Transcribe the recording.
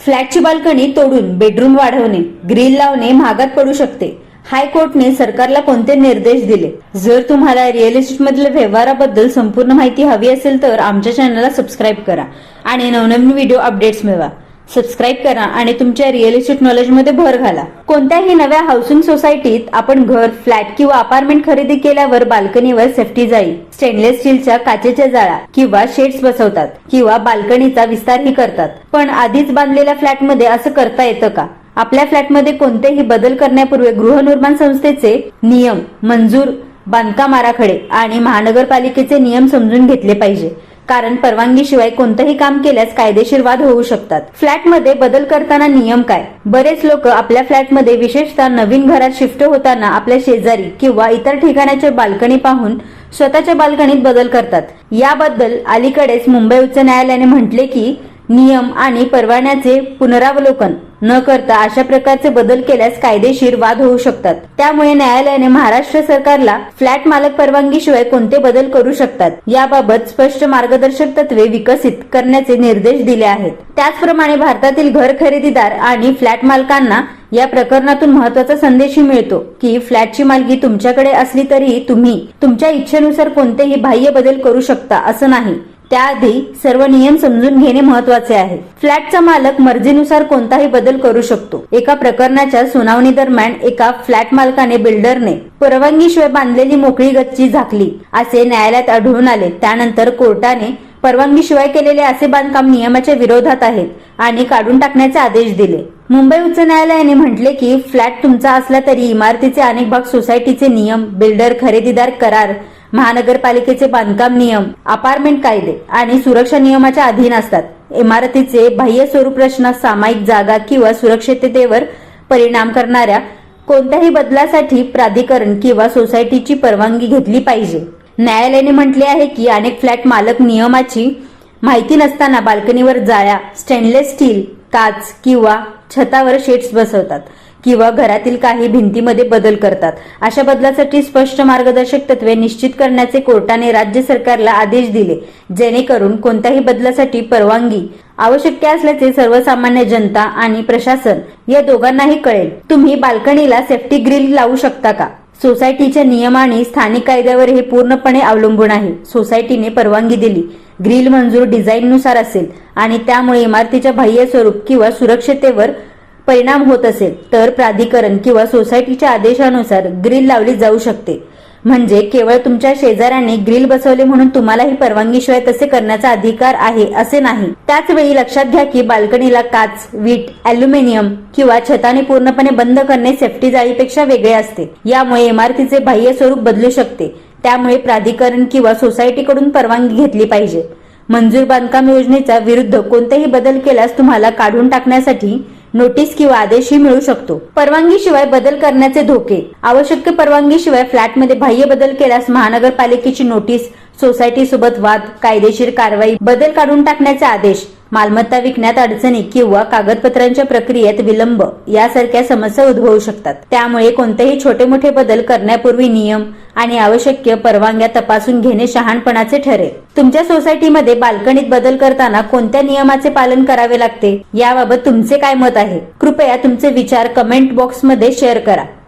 फ्लॅटची balcony तोडून bedroom वाढवणे, grill लावणे महागात पडू शकते. हायकोर्टाने सरकारला कोणते निर्देश दिले? जर तुम्हाला रिअल इस्टेट मधील व्यवहाराबद्दल संपूर्ण माहिती हवी असेल तर आमच्या चॅनलला सबस्क्राईब करा आणि नवनवीन व्हिडिओ अपडेट्स मिळवा. सबस्क्राईब करा आणि तुमच्या रिअल इस्टेट नॉलेजमध्ये भर घाला. कोणत्याही नव्या हाऊसिंग सोसायटीत आपण घर, फ्लॅट किंवा अपार्टमेंट खरेदी केल्यावर बाल्कनीवर सेफ्टी जाळी, स्टेनलेस स्टीलच्या काचेच्या जाळ्या किंवा शेड्स बसवतात किंवा बाल्कनीचा विस्तारही करतात. पण आधीच बांधलेल्या फ्लॅटमध्ये असं करता येतं का? आपल्या फ्लॅटमध्ये कोणतेही बदल करण्यापूर्वी गृहनिर्माण संस्थेचे नियम, मंजूर बांधकाम आराखडे आणि महानगरपालिकेचे नियम समजून घेतले पाहिजे. कारण परवानगीशिवाय कोणतेही काम केल्यास कायदेशीर वाद होऊ शकतात. फ्लॅटमध्ये बदल करताना नियम काय? बरेच लोक आपल्या फ्लॅटमध्ये, विशेषतः नवीन घरात शिफ्ट होताना, आपल्या शेजारी किंवा इतर ठिकाणाच्या बाल्कनी पाहून स्वतःच्या बाल्कनीत बदल करतात. याबद्दल अलीकडेच मुंबई उच्च न्यायालयाने म्हटले की नियम आणि परवान्याचे पुनरावलोकन न करता अशा प्रकारचे बदल केल्यास कायदेशीर वाद होऊ शकतात. त्यामुळे न्यायालयाने महाराष्ट्र सरकारला फ्लॅट मालक परवानगीशिवाय कोणते बदल करू शकतात याबाबत स्पष्ट मार्गदर्शक तत्वे विकसित करण्याचे निर्देश दिले आहेत. त्याचप्रमाणे भारतातील घर खरेदीदार आणि फ्लॅट मालकांना या प्रकरणातून महत्वाचा संदेशही मिळतो की फ्लॅटची मालकी तुमच्याकडे असली तरी तुम्ही तुमच्या इच्छेनुसार कोणतेही बाह्य बदल करू शकता असं नाही. त्याआधी सर्व नियम समजून घेणे महत्वाचे आहे. फ्लॅटचा मालक मर्जीनुसार कोणताही बदल करू शकतो. एका प्रकरणाच्या सुनावणी दरम्यान एका फ्लॅट मालकाने बिल्डरने परवानगीशिवाय बांधलेली मोकळी गच्ची झाकली असे न्यायालयात आढळून आले. त्यानंतर कोर्टाने परवानगीशिवाय केलेले असे बांधकाम नियमाच्या विरोधात आहेत आणि काढून टाकण्याचे आदेश दिले. मुंबई उच्च न्यायालयाने म्हटले की फ्लॅट तुमचा असला तरी इमारतीचे अनेक भाग सोसायटीचे नियम, बिल्डर खरेदीदार करार, महानगरपालिकेचे बांधकाम नियम, अपार्टमेंट कायदे आणि सुरक्षा नियमाच्या अधीन असतात. इमारतीचे बाह्य स्वरूप, रचना, सामायिक जागा किंवा सुरक्षिततेवर परिणाम करणाऱ्या कोणत्याही बदलासाठी प्राधिकरण किंवा सोसायटीची परवानगी घेतली पाहिजे. न्यायालयाने म्हटले आहे की अनेक फ्लॅट मालक नियमाची माहिती नसताना बाल्कनीवर जाळ्या, स्टेनलेस स्टील, काच किंवा छतावर शेड्स बसवतात किंवा घरातील काही भिंतीमध्ये बदल करतात. अशा बदलासाठी स्पष्ट मार्गदर्शक तत्वे निश्चित करण्याचे कोर्टाने राज्य सरकारला आदेश दिले, जेणेकरून कोणत्याही बदलासाठी परवानगी आवश्यक असल्याचे सर्वसामान्य जनता आणि प्रशासन या दोघांनाही कळेल. तुम्ही बाल्कनीला सेफ्टी ग्रिल लावू शकता का? सोसायटीच्या नियम आणि स्थानिक कायद्यावर हे पूर्णपणे अवलंबून आहे. सोसायटीने परवानगी दिली, ग्रिल मंजूर डिझाईननुसार असेल आणि त्यामुळे इमारतीच्या बाह्य स्वरूप किंवा सुरक्षिततेवर परिणाम होत असेल तर प्राधिकरण किंवा सोसायटीच्या आदेशानुसार ग्रिल लावली जाऊ शकते. म्हणजे केवळ तुमच्या शेजाऱ्यांनी ग्रिल बसवले म्हणून तुम्हालाही परवानगीशिवाय तसे करण्याचा अधिकार आहे असे नाही. त्याच वेळी लक्षात घ्या की बाल्कनीला काच, वीट, अॅल्युमिनियम किंवा छताने पूर्णपणे बंद करणे सेफ्टी जाळीपेक्षा वेगळे असते. यामुळे इमारतीचे बाह्य स्वरूप बदलू शकते. त्यामुळे प्राधिकरण किंवा सोसायटीकडून परवानगी घेतली पाहिजे. मंजूर बांधकाम योजनेच्या विरुद्ध कोणतेही बदल केल्यास तुम्हाला काढून टाकण्यासाठी नोटीस किंवा आदेशही मिळू शकतो. परवानगीशिवाय बदल करण्याचे धोके. आवश्यक परवानगीशिवाय फ्लॅटमध्ये बाह्य बदल केल्यास महानगरपालिकेची नोटीस, सोसायटीसोबत वाद, कायदेशीर कारवाई, बदल काढून टाकण्याचे आदेश, मालमत्ता विकण्यात अडचणी किंवा कागदपत्रांच्या प्रक्रियेत विलंब यासारख्या समस्या उद्भवू शकतात. त्यामुळे कोणतेही छोटे मोठे बदल करण्यापूर्वी नियम आणि आवश्यक परवानग्या तपासून घेणे शहाणपणाचे ठरेल. तुमच्या सोसायटीमध्ये बाल्कनीत बदल करताना कोणत्या नियमाचे पालन करावे लागते याबाबत तुमचे काय मत आहे? कृपया तुमचे विचार कमेंट बॉक्समध्ये शेअर करा.